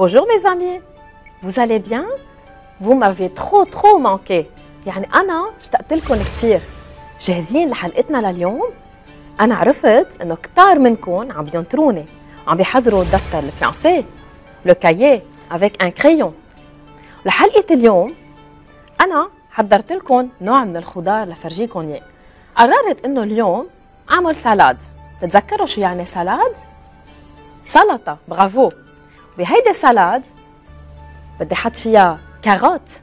Bonjour mes amis, vous allez bien? Vous m'avez trop manqué. يعني أنا اشتقت لكم كتير. جاهزين لحلقتنا لليوم؟ أنا عرفت إنه كتار منكم عم بينطروني، عم بيحضروا الدفتر الفرنسي، لو كاييه avec un crayon. لحلقة اليوم أنا حضرت لكم نوع من الخضار لفرجيكم إياه. قررت إنه اليوم أعمل سلاد. تتذكروا شو يعني سلاد؟ سلطة، برافو. بهيدي السلاد بدي حط فيها كاروت.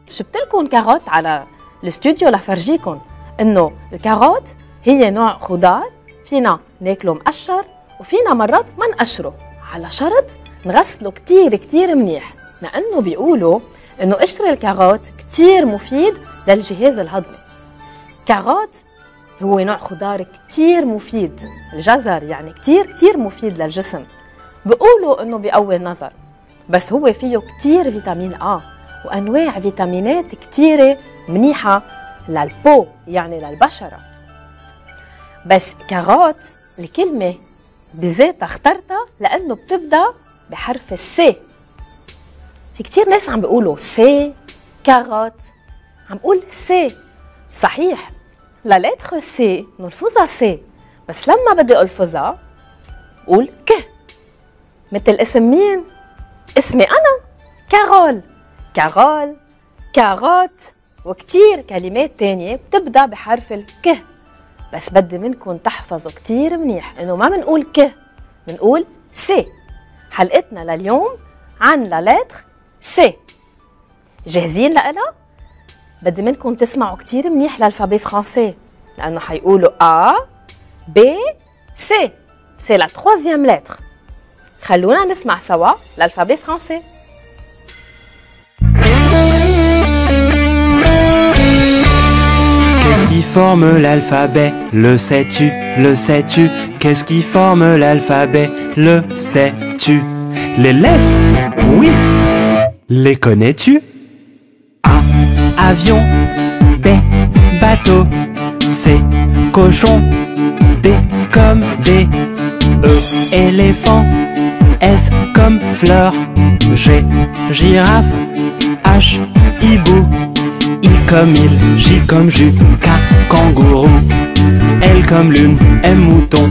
جبت لكم كاروت على الاستوديو لفرجيكم انه الكاروت هي نوع خضار فينا ناكله مقشر وفينا مرات ما نقشره، على شرط نغسله كتير منيح، لانه بيقولوا انه قشر الكاروت كتير مفيد للجهاز الهضمي. كاروت هو نوع خضار كتير مفيد، الجزر يعني كتير مفيد للجسم. بيقولوا انه بيقوي النظر، بس هو فيه كتير فيتامين A وانواع فيتامينات كتيره منيحه للبو يعني للبشره. بس كاروت الكلمه بذاتها اخترتها لانه بتبدا بحرف السي. في كتير ناس عم بيقولوا سي كاروت، عم بقول سي صحيح، لا لتر سي نلفظها سي، بس لما بدي الفظها بقول ك، مثل اسم مين؟ اسمي أنا كارول، كارول، كاروت، وكتير كلمات تانية بتبدأ بحرف الك، بس بدي منكم تحفظوا كتير منيح إنه ما منقول ك، منقول سي. حلقتنا لليوم عن لا لتر سي. جاهزين لإلها؟ بدي منكم تسمعوا كتير منيح للألفابي فرنسي، لأنه حيقولوا A B C، c'est la troisième lettre. خلونا نسمع سوا l'alphabet français. Qu'est-ce qui forme l'alphabet? Le sais-tu? Le sais-tu? Qu'est-ce qui forme l'alphabet? Le sais-tu? Les lettres? Oui. Les connais-tu? A. Avion. B. Bateau. C. Cochon. D. Comme D. E. Éléphant. F comme fleur. G. Girafe. H. Hibou. I comme il, J comme jus, K kangourou, L comme lune, M mouton,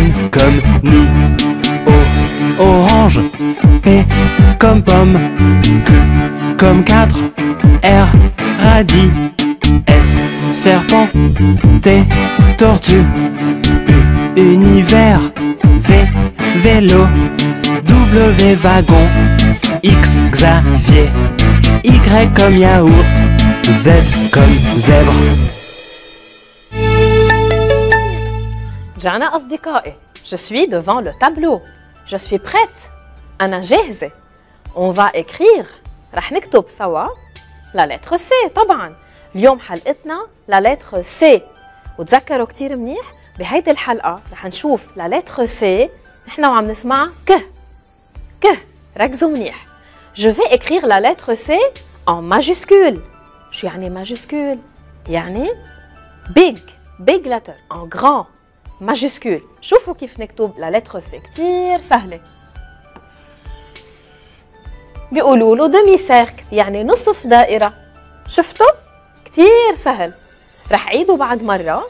N comme nid, O orange, P comme pomme, Q comme 4, R radis, S serpent, T tortue, U univers, V vélo, W wagon, X Xavier, Y comme yaourt, Z comme zèbre. جانا أصدقائي، je suis devant le tableau. Je suis prête. أنا جاهزة. On va écrire. رح نكتب سوا la lettre C طبعاً. اليوم حلقتنا la lettre C. وتذكروا كتير منيح بهيدي الحلقة رح نشوف la lettre C نحن وعم نسمع ك. ركزوا منيح. Je vais écrire la lettre C en majuscule. شو يعني majuscule؟ يعني big letter en grand majuscule. شوفوا كيف نكتب la lettre C كتير سهلة. بيقولوا له demi cercle يعني نصف دائرة. شفتوا؟ كتير سهل. رح عيدوا بعد مرة.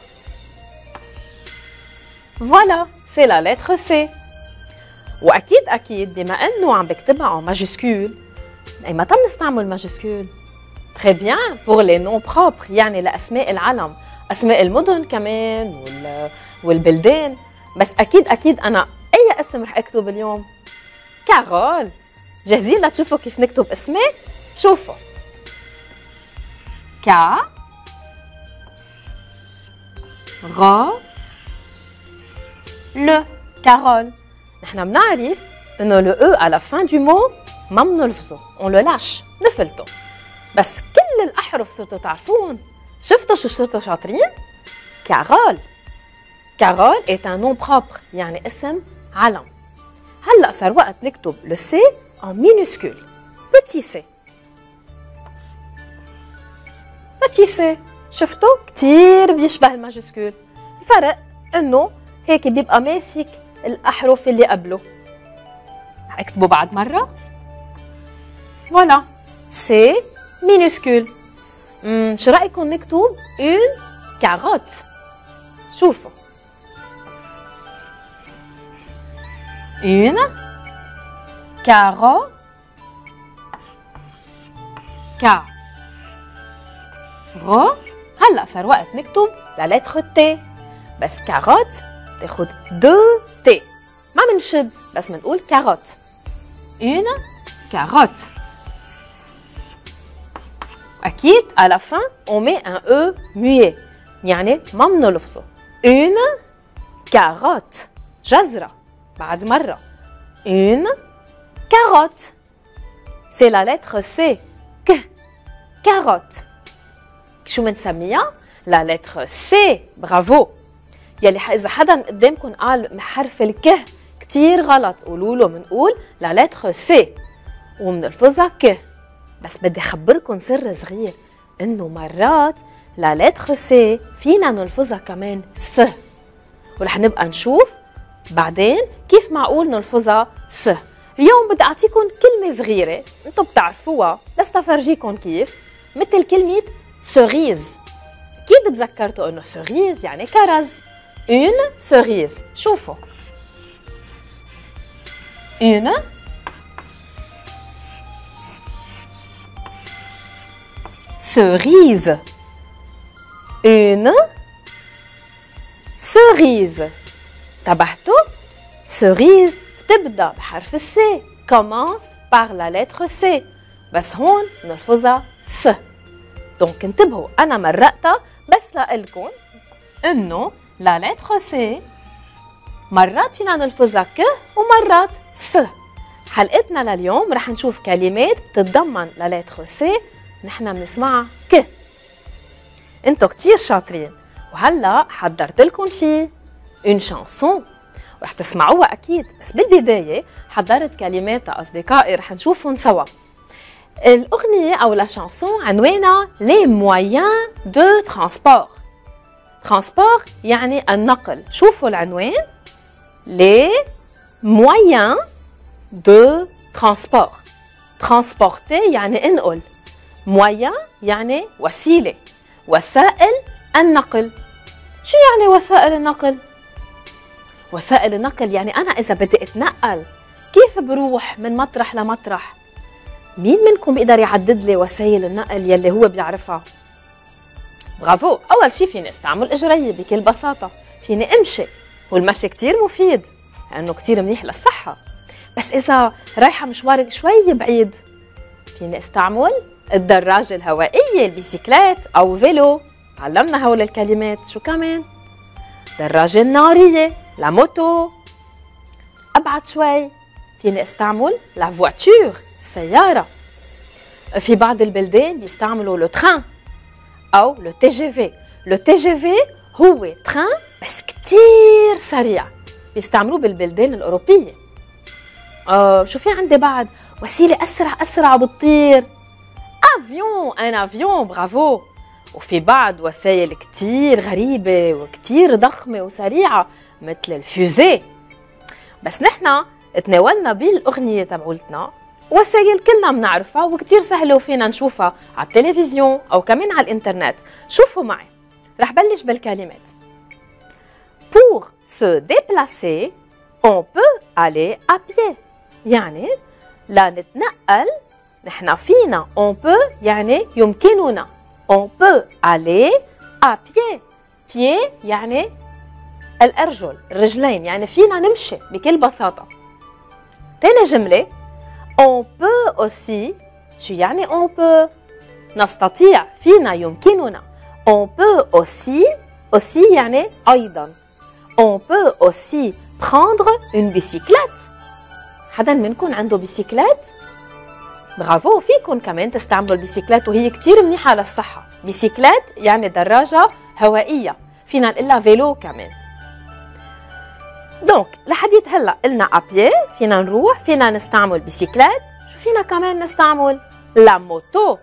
Voilà, c'est la lettre C. وأكيد بما إنه عم بكتبها en majuscule، أي متى بنستعمل majuscule؟ Très bien pour les noms propres يعني لأسماء العلم، أسماء المدن كمان والبلدان، بس أكيد أنا أي اسم رح أكتب اليوم؟ كارول. جاهزين لتشوفوا كيف نكتب اسمي؟ شوفوا ك غ ل كارول. نحن بنعرف إنه le E à la fin du mot ما بنلفظه، on le lâche، نفلته. بس كل الأحرف صرتوا تعرفون. شفتوا شو صرتوا شاطرين؟ كارول. كارول est un nom propre يعني اسم علم. هلأ صار وقت نكتب le C en minuscule. petit c. petit c. شفتوا؟ كتير بيشبه الماجسكول. الفرق إنه هيك بيبقى ماسك الأحرف اللي قبله. رح أكتبه بعد مرة. Voilà. C minuscule. شو رأيكم نكتب une carotte؟ شوفوا. Une carotte. هلا صار وقت نكتب la lettre T. بس كاروت تاخد 2 T. ما منشد بس منقول كاروت. Une carotte. أكيد à la fin on met un E muet. يعني ما منلفظه. Une carotte. جزرة. بعد مرة. Une carotte. C'est la lettre C. Carotte. شو منسميها؟ la lettre C. برافو. يلي إذا حدا قدامكم قال حرف الك كتير غلط قولوا له منقول la lettre C ومنلفظها ك. بس بدي أخبركم سر صغير إنه مرات la lettre C فينا نلفظها كمان س. ورح نبقى نشوف بعدين كيف معقول نلفظها س. اليوم بدي أعطيكم كلمة صغيرة أنتم بتعرفوها بس تفرجيكم كيف. مثل كلمة cerise. أكيد تذكرتوا إنه cerise يعني كرز. une cerise. شوفوا. une cerise. une cerise. انتبهتوا؟ cerise بتبدأ بحرف السي. commence par la lettre C. بس هون نلفظها س. دونك انتبهوا أنا مرقتها بس لإلكم إنه la lettre C مرات فينا نلفظها ك ومرات س. حلقتنا لليوم رح نشوف كلمات تتضمن la lettre C نحن بنسمعها ك. انتو كتير شاطرين وهلا حضرت لكم شي une chanson ورح تسمعوها أكيد. بس بالبداية حضرت كلمات أصدقائي رح نشوفهم سوا. الأغنية أو لا شانسون عنوانها les moyens de transport. transport يعني النقل. شوفوا العنوان les moyens de transport. transporter يعني انقل. moyen يعني وسيلة. وسائل النقل. شو يعني وسائل النقل؟ وسائل النقل يعني أنا إذا بدي أتنقل كيف بروح من مطرح لمطرح؟ مين منكم بيقدر يعدد لي وسائل النقل يلي هو بيعرفها؟ برافو. أول شي فيني استعمل إجري بكل بساطة. فيني أمشي والمشي كتير مفيد لأنه كتير منيح للصحة. بس إذا رايحة مشوار شوي بعيد فيني استعمل الدراجة الهوائية البيسيكلات أو فيلو. تعلمنا هول الكلمات. شو كمان؟ دراجة النارية لا موتو. أبعد شوي فيني استعمل لا فواتور السيارة. في بعض البلدان بيستعملوا لو تران أو لو تي جي في. لو تي جي في هو تران بس كتير سريع بيستعملوه بالبلدان الأوروبية. شو في عندي بعد وسيلة أسرع بتطير؟ أفيون. أن أفيون. برافو. وفي بعض وسائل كتير غريبة وكتير ضخمة وسريعة مثل الفيوزي. بس نحنا تناولنا بالأغنية تبعولتنا وسائل كلنا بنعرفها وكتير سهلة وفينا نشوفها على التلفزيون أو كمان على الإنترنت. شوفوا معي. رح بلش بالكلمات. Pour se déplacer, on peut aller à pied. يعني لنتنقل نحنا فينا. on peut يعني يمكننا. on peut aller à pied. pied يعني الأرجل الرجلين يعني فينا نمشي بكل بساطة. تاني جملة on peut aussi. شو يعني on peut؟ نستطيع فينا يمكننا. on peut aussi يعني أيضا. on peut aussi prendre une bicyclette. حدا منكم عنده بيسيكلات؟ برافو. فيكم كمان تستعملوا البيسيكلات وهي كتير منيحة للصحة. بيسيكلات يعني دراجة هوائية. فينا نقلها فيلو كمان. دونك لحديت هلا قلنا ابيي فينا نروح. فينا نستعمل بيسيكلات. شو فينا كمان نستعمل؟ لا موتو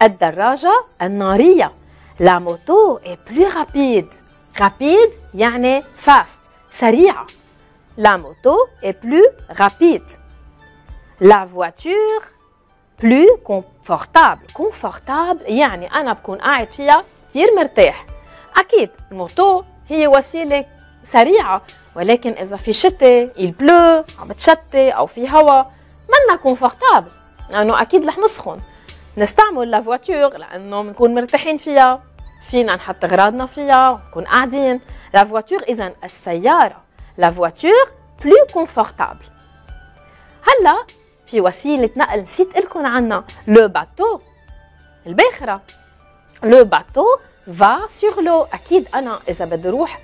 الدراجة النارية. لا موتو est plus rapide. rapide يعني fast سريعة. La moto est plus rapide. La voiture plus confortable. confortable يعني أنا بكون قاعد فيها كتير مرتاح. أكيد الموتو هي وسيلة سريعة، ولكن إذا في شتاء البلو عم تشتي أو في هواء منا كونفورتابل، لأنه أكيد رح نسخن. نستعمل لا فواتور لأنه بنكون مرتاحين فيها، فينا نحط أغراضنا فيها ونكون قاعدين. لا فواتور إذا السيارة، لا فواتور بلو كونفورتابل. هلا في وسيلة نقل نسيت لكم عنها، لو باتو، الباخرة. لو باتو va sur l'eau. أكيد أنا إذا بدي أروح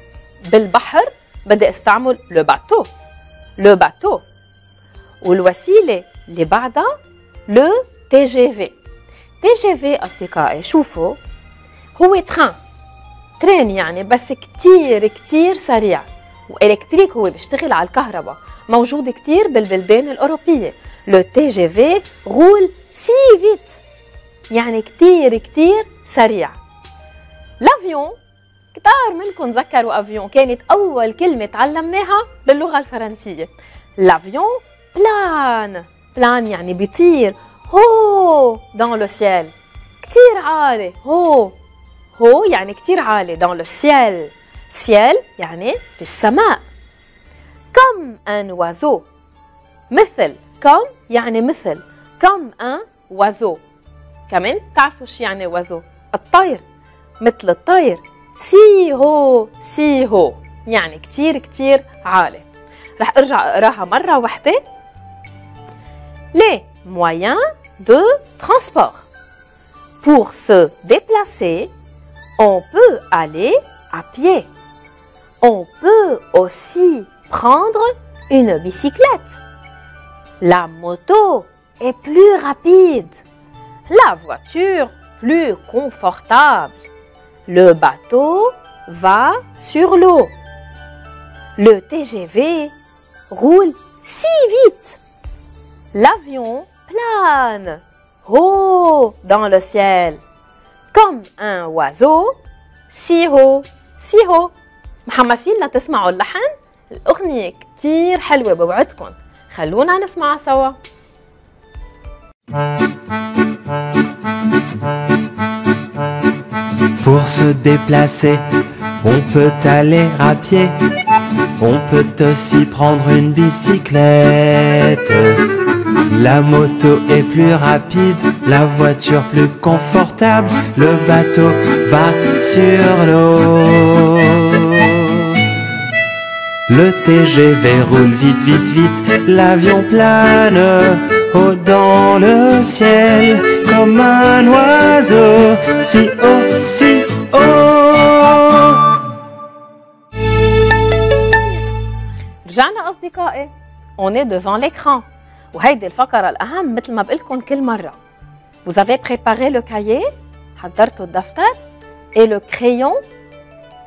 بالبحر بدي استعمل لو باتو. لو باتو. والوسيلة اللي بعدها لو تي جي في. تي جي في أصدقائي شوفوا هو ترين يعني، بس كتير كتير سريع وإلكتريك، هو بيشتغل على الكهرباء، موجود كتير بالبلدان الأوروبية. لو تي جي في roule si vite يعني كتير كتير سريع. لافيون كتار منكم ذكروا افيون، كانت أول كلمة تعلمناها باللغة الفرنسية. لافيون بلان، بلان يعني بيطير، هو dans le ciel كتير عالي، هو يعني كتير عالي، dans le ciel. ciel يعني في السماء. comme un oiseau مثل، comme يعني مثل، comme un oiseau. كمان تعرفوا شو يعني oiseau؟ الطير، مثل الطير. سي هو يعني كتير كتير عالي. رح ارجع اقراها مرة واحدة. Les moyens de transport. Pour se déplacer, on peut aller à pied. On peut aussi prendre une bicyclette. La moto est plus rapide. La voiture plus confortable. Le bateau va sur l'eau. Le TGV roule si vite. L'avion plane haut dans le ciel. Comme un oiseau, si haut, si haut. محمسين لتسمعوا اللحن؟ الأغنية كتير حلوة بوعدكم، خلونا نسمعها سوا. Pour se déplacer, on peut aller à pied. On peut aussi prendre une bicyclette. La moto est plus rapide, la voiture plus confortable. Le bateau va sur l'eau. Le TGV roule vite, vite, vite. L'avion plane haut dans le ciel comme un oiseau. Si haut, si haut. رجعنا أصدقائي. On est devant l'écran. وهيدي الفقرة الأهم مثل ما بقلكن كل مرة. Vous avez préparé le cahier؟ حضرتوا الدفتر؟ Et le crayon؟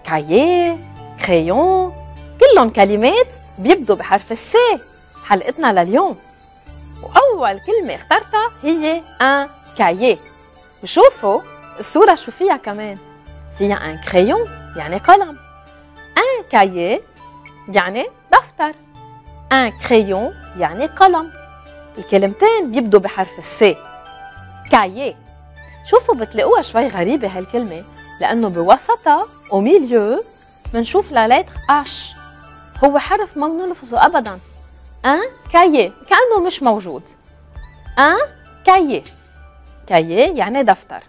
cahier، crayon، كلهم كلمات بيبدوا بحرف السي. حلقتنا لليوم. وأول كلمة اخترتها هي un cahier. وشوفوا الصورة شو فيها كمان. فيها un crayon يعني قلم. un cahier يعني دفتر. un crayon يعني قلم. الكلمتين بيبدوا بحرف السي. كايي. شوفوا بتلاقوها شوي غريبة هالكلمة لأنه بوسطها au milieu منشوف لا لتر اش، هو حرف ما بنلفظه أبدا. un cahier كأنه مش موجود. un cahier. cahier يعني دفتر.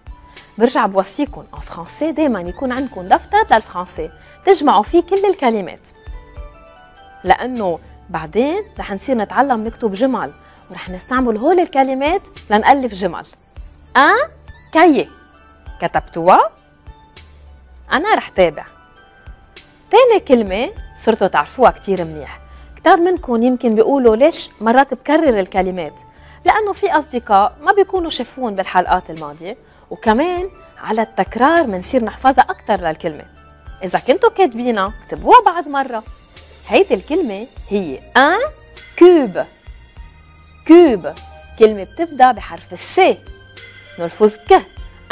برجع بوصيكم en français دايما يكون عندكم دفتر للفرنسي تجمعوا فيه كل الكلمات، لأنه بعدين رح نصير نتعلم نكتب جمل ورح نستعمل هول الكلمات لنألف جمل. un cahier. كتبتوها؟ أنا رح تابع. تاني كلمة صرتوا تعرفوها كتير منيح. كتار منكم يمكن بيقولوا ليش مرات بكرر الكلمات؟ لأنه في أصدقاء ما بيكونوا شافوهم بالحلقات الماضية، وكمان على التكرار منصير نحفظها أكتر للكلمة. إذا كنتوا كاتبينها اكتبوها بعد مرة. هيدي الكلمة هي un cube. كوب كلمة بتبدأ بحرف السي نلفظ ك.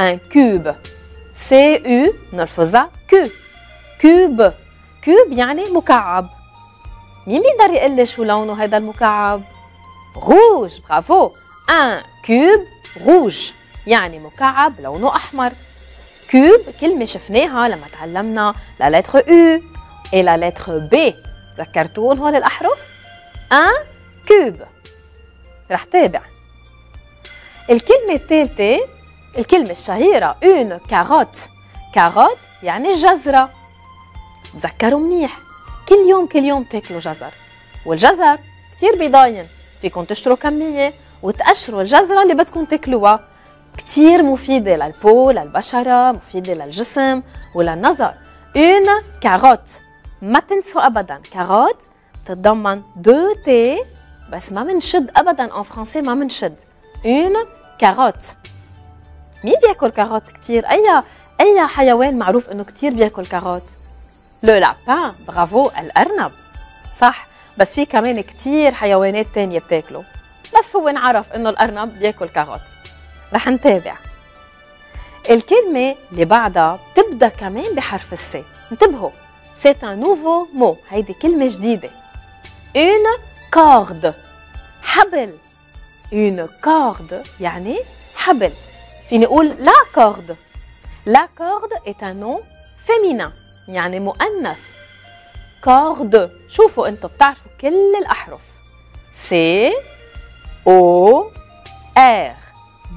un cube. C-U نلفظها كو. كوب. كوب يعني مكعب. مين بيقدر يقول لي شو لونه هيدا المكعب؟ روج. برافو. un cube rouge يعني مكعب لونه أحمر. كوب كلمة شفناها لما تعلمنا لا لتر U et la lettre B. تذكرتون هول الأحرف؟ un cube. رح تابع. الكلمة الثالثة الكلمة الشهيرة une carotte. كاروت يعني الجزرة. تذكروا منيح كل يوم تاكلوا جزر، والجزر كتير بيضاين، فيكم تشتروا كمية وتقشروا الجزرة اللي بدكم تاكلوها. كتير مفيدة للبو، للبشرة، مفيدة للجسم وللنظر. une carotte. ما تنسوا أبداً كاروت تتضمن 2 T، بس ما منشد أبداً en français، ما منشد. une carotte. مين بياكل كاروت كتير؟ أي حيوان معروف إنه كتير بياكل كاروت؟ لو لابان. برافو، الأرنب. صح، بس في كمان كتير حيوانات تانية بتاكله، بس هو نعرف إنه الأرنب بياكل كاروت. رح نتابع. الكلمة اللي بعدها بتبدأ كمان بحرف السي. انتبهوا، c'est un nouveau mot. هيدي كلمة جديدة. une corde. حبل. une corde يعني حبل. فيني أقول la corde. La corde est un nom féminin يعني مؤنث. corde. شوفوا انتم بتعرفوا كل الأحرف. C O R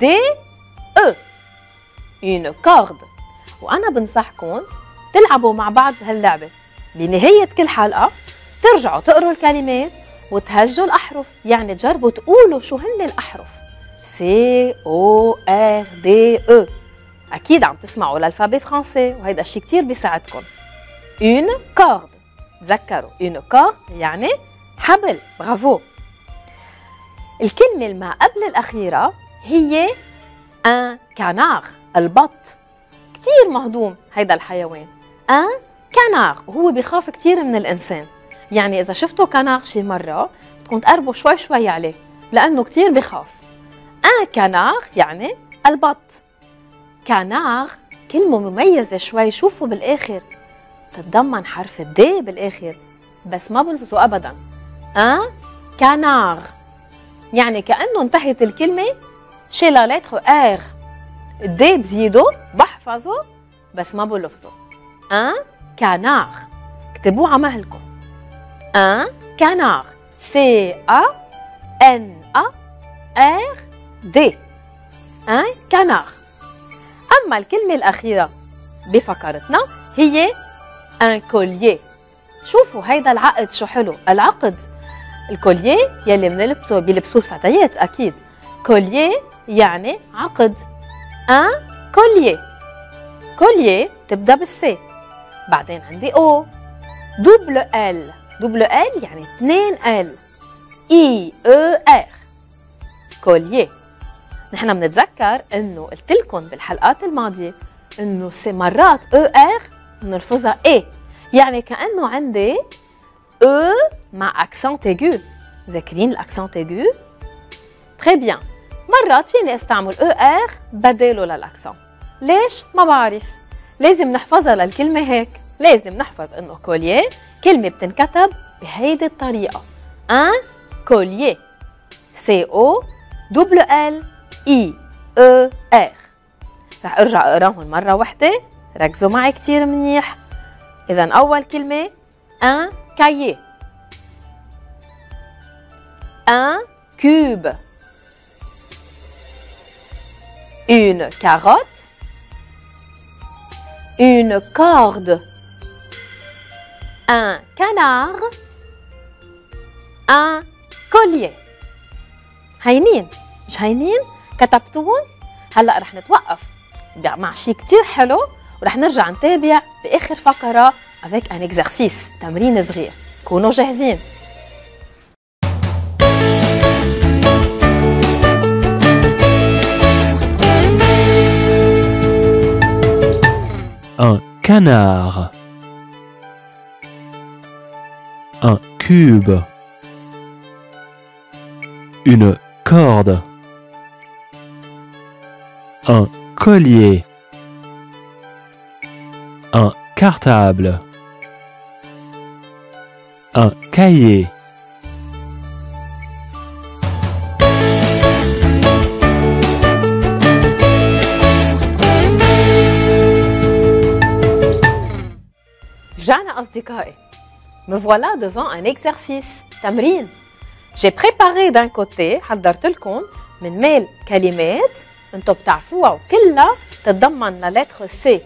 D E. une corde. وأنا بنصحكم تلعبوا مع بعض هاللعبة. بنهاية كل حلقة ترجعوا تقروا الكلمات وتهجوا الأحرف، يعني تجربوا تقولوا شو هن الأحرف. C O R D E. أكيد عم تسمعوا الألفابي فرنسي، وهيدا الشيء كتير بيساعدكم. une corde. تذكروا une corde يعني حبل. برافو. الكلمة اللي قبل الأخيرة هي un canard. البط. كتير مهضوم هيدا الحيوان. un canard وهو بيخاف كتير من الإنسان، يعني إذا شفتوا كنار شي مرة تكون تقربوا شوي عليه لأنه كتير بيخاف. un canard يعني البط. كانار كلمة مميزة شوي. شوفوا بالآخر تتضمن حرف الدي بالآخر، بس ما بلفظوا أبداً. un canard يعني كأنه انتهت الكلمة شي لا لتر R. الدي بزيدو بحفظه بس ما بلفظه. un canard. اكتبوه على مهلكم. un canard. C A N A R D. un canard. أما الكلمة الأخيرة بفقرتنا هي un collier. شوفوا هيدا العقد شو حلو. العقد الكولييه يلي بيلبسوه الفتيات أكيد. كولييه يعني عقد. un collier. كولييه تبدأ بالسي، بعدين عندي او. دبل ال. دبل ال يعني 2 ال. اي او ار. كولييه. نحن بنتذكر انه قلت لكم بالحلقات الماضيه انه مرات او ار بنلفظها اي، يعني كانه عندي او مع اكسنت ايجو. ذاكرين الاكسنت ايجو؟ تري بيان. مرات فيني استعمل او ار بداله للاكسنت. ليش؟ ما بعرف. لازم نحفظها للكلمه هيك. لازم نحفظ انه كولييه كلمه بتنكتب بهيدي الطريقه. ان كولييه. سي او دبل ال اي او ار. رح ارجع اقراهم مره وحده، ركزوا معي كتير منيح. اذا اول كلمه ان كاييه. un cube. une carotte. une corde. un canard. un collier. هينين مش هينين؟ كتبتون؟ هلا رح نتوقف مع شيء كتير حلو ورح نرجع نتابع باخر فقره avec un exercice. تمرين صغير. كونوا جاهزين. Un canard. Un cube. Une corde. Un collier. Un cartable. Un cahier. أصدقائي. Me voilà devant un exercice, تمرين. J'ai préparé d'un côté حضرت لكم من ميل كلمات انتم بتعرفوها وكلها تتضمن la lettre C,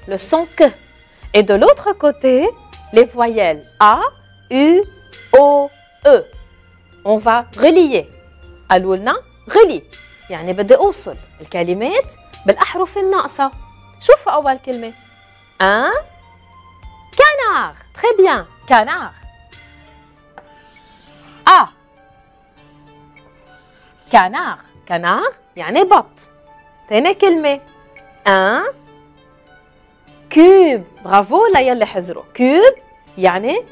le son K. Et de l'autre côté, les voyelles A, U, O, E. On va relier. قالوا لنا relie. يعني بدي أوصل الكلمات بالأحرف الناقصة. شوفوا أول كلمة. Un canard. Très bien. Canard. A. Canard. Canard يعني بط. ثاني كلمة. Un cube. برافو ليلي حزروا. Cube يعني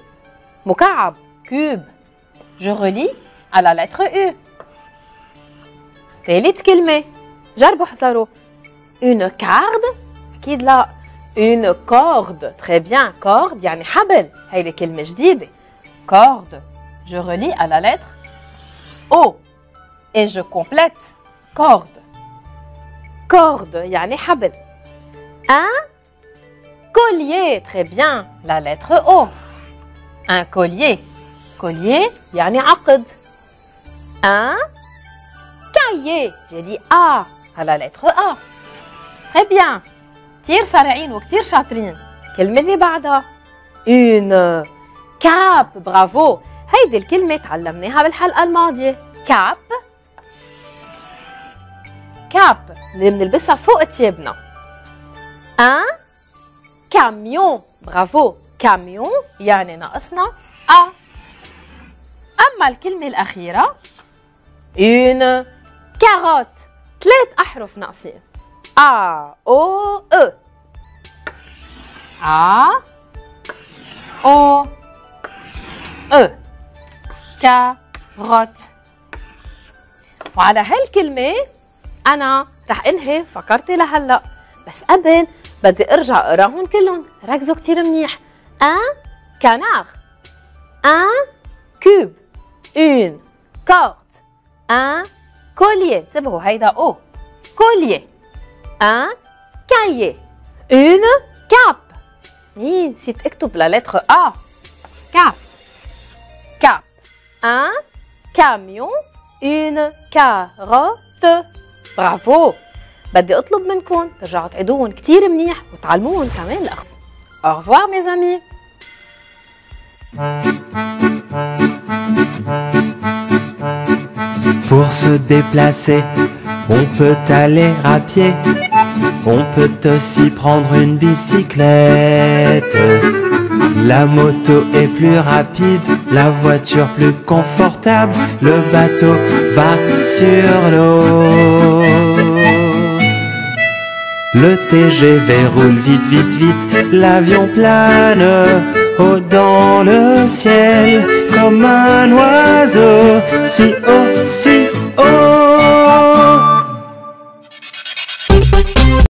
مكعب. Cube. Je relie à la lettre U. ثالث كلمة. جربوا حذروا. Une corde. أكيد لا. Une corde. Très bien. Corde يعني حبل. هيدي كلمة جديدة. Corde. Je relie à la lettre O. Et je complète. Corde. Corde يعني حبل. Un collier. Très bien. La lettre O. Un collier. Collier يعني عقد. Un cahier. J'ai dit A. À la lettre A. Très bien. كتير سريعين وكتير شاطرين. الكلمة اللي بعدها. Une cape. برافو. هيدي الكلمة تعلمناها بالحلقة الماضية. Cap. Cap اللي بنلبسها فوق تيابنا. Un camion. برافو. Camion يعني ناقصنا A. أما الكلمة الأخيرة. Une carotte. 3 أحرف ناقصين. A, O, E. A, O, E. carotte. وعلى هالكلمة أنا رح أنهي فكرتي لهلا، بس قبل بدي أرجع أقراهم كلهم، ركزوا كتير منيح. Un canard. Un cube. Une corde. Un collier. انتبهوا هيدا O. collier. Un cahier. Une cape. مين نسيت اكتب la lettre A. Cap. Cap. Un camion. Une carotte. برافو. بدي اطلب منكم ترجعوا تعيدوهم كتير منيح وتعلموهم كمان الأخذ. Au revoir mes amis. Pour se déplacer, on peut aller à pied. On peut aussi prendre une bicyclette. La moto est plus rapide, la voiture plus confortable. Le bateau va sur l'eau. Le TGV roule vite, vite, vite. L'avion plane haut dans le ciel comme un oiseau. Si haut, si